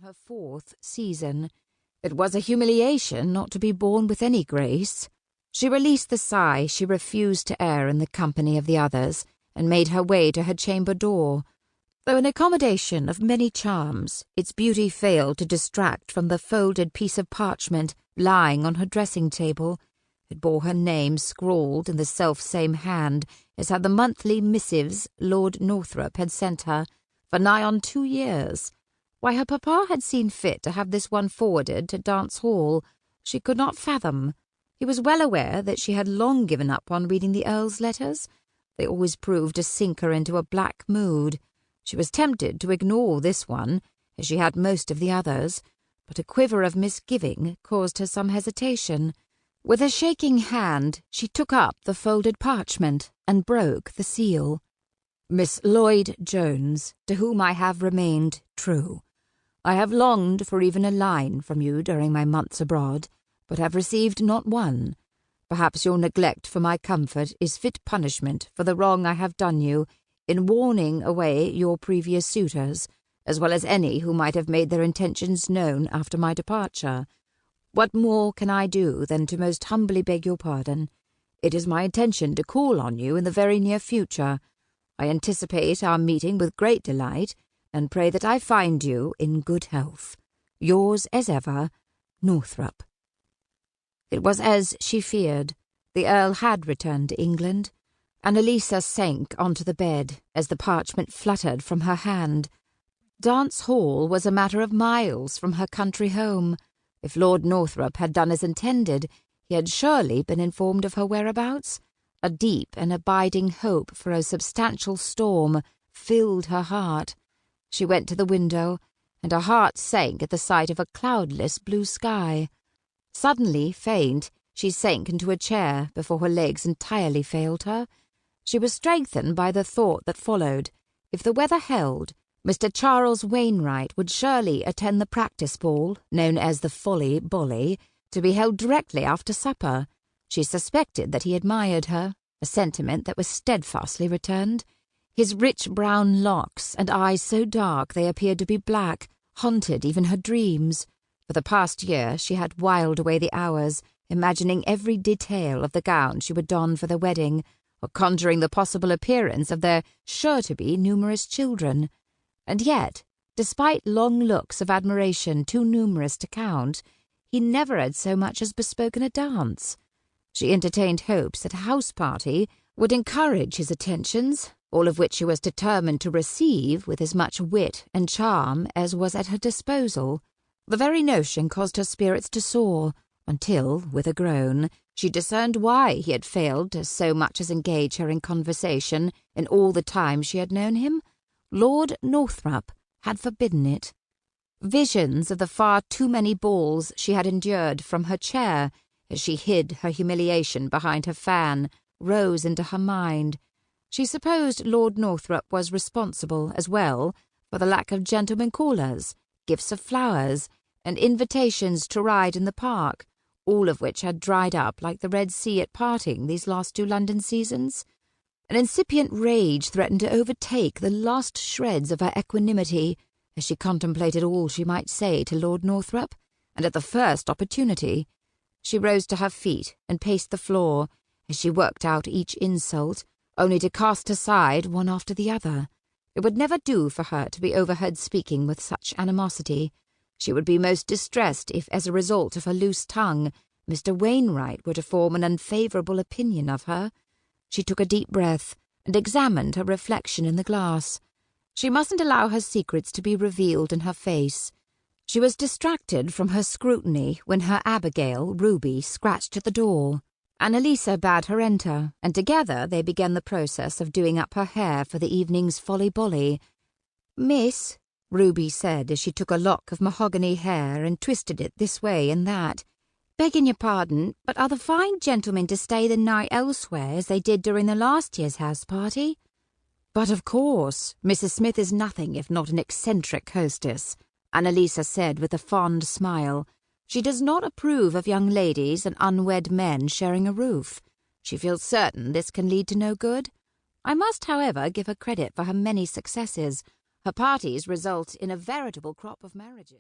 her 4th season. It was a humiliation not to be borne with any grace. She released the sigh she refused to air in the company of the others, and made her way to her chamber door. Though an accommodation of many charms, its beauty failed to distract from the folded piece of parchment lying on her dressing-table. It bore her name scrawled in the self-same hand as had the monthly missives Lord Northrup had sent her for nigh on 2 years. Why her papa had seen fit to have this one forwarded to Dance Hall, she could not fathom. He was well aware that she had long given up on reading the Earl's letters. They always proved to sink her into a black mood. She was tempted to ignore this one, as she had most of the others, but a quiver of misgiving caused her some hesitation. With a shaking hand, she took up the folded parchment and broke the seal. Miss Lloyd-Jones, to whom I have remained true. I have longed for even a line from you during my months abroad, but have received not one. Perhaps your neglect for my comfort is fit punishment for the wrong I have done you in warning away your previous suitors, as well as any who might have made their intentions known after my departure. What more can I do than to most humbly beg your pardon? It is my intention to call on you in the very near future. I anticipate our meeting with great delight, and pray that I find you in good health. Yours as ever, Northrup. It was as she feared. The Earl had returned to England. Annalisa sank onto the bed as the parchment fluttered from her hand. Dance Hall was a matter of miles from her country home. If Lord Northrup had done as intended, he had surely been informed of her whereabouts. A deep and abiding hope for a substantial storm filled her heart. She went to the window, and her heart sank at the sight of a cloudless blue sky. Suddenly faint, she sank into a chair before her legs entirely failed her. She was strengthened by the thought that followed. If the weather held, Mr. Charles Wainwright would surely attend the practice ball, known as the Folly Bolly, to be held directly after supper. She suspected that he admired her, a sentiment that was steadfastly returned. His rich brown locks and eyes so dark they appeared to be black haunted even her dreams. For the past year she had whiled away the hours, imagining every detail of the gown she would don for the wedding, or conjuring the possible appearance of their sure-to-be numerous children. And yet, despite long looks of admiration too numerous to count, he never had so much as bespoken a dance. She entertained hopes that a house-party would encourage his attentions, all of which she was determined to receive with as much wit and charm as was at her disposal. The very notion caused her spirits to soar, until, with a groan, she discerned why he had failed to so much as engage her in conversation in all the time she had known him. Lord Northrup had forbidden it. Visions of the far too many balls she had endured from her chair, as she hid her humiliation behind her fan, rose into her mind. She supposed Lord Northrup was responsible, as well, for the lack of gentlemen callers, gifts of flowers, and invitations to ride in the park, all of which had dried up like the Red Sea at parting these last 2 London seasons. An incipient rage threatened to overtake the last shreds of her equanimity as she contemplated all she might say to Lord Northrup, and at the first opportunity. She rose to her feet and paced the floor as she worked out each insult, only to cast aside one after the other. It would never do for her to be overheard speaking with such animosity. She would be most distressed if, as a result of her loose tongue, Mr. Wainwright were to form an unfavourable opinion of her. She took a deep breath and examined her reflection in the glass. She mustn't allow her secrets to be revealed in her face. She was distracted from her scrutiny when her Abigail, Ruby, scratched at the door. Annalisa bade her enter, and together they began the process of doing up her hair for the evening's folly-bolly. "Miss," Ruby said as she took a lock of mahogany hair and twisted it this way and that, "begging your pardon, but are the fine gentlemen to stay the night elsewhere as they did during the last year's house-party?" "But of course, Mrs. Smith is nothing if not an eccentric hostess," Annalisa said with a fond smile. "She does not approve of young ladies and unwed men sharing a roof. She feels certain this can lead to no good. I must, however, give her credit for her many successes. Her parties result in a veritable crop of marriages."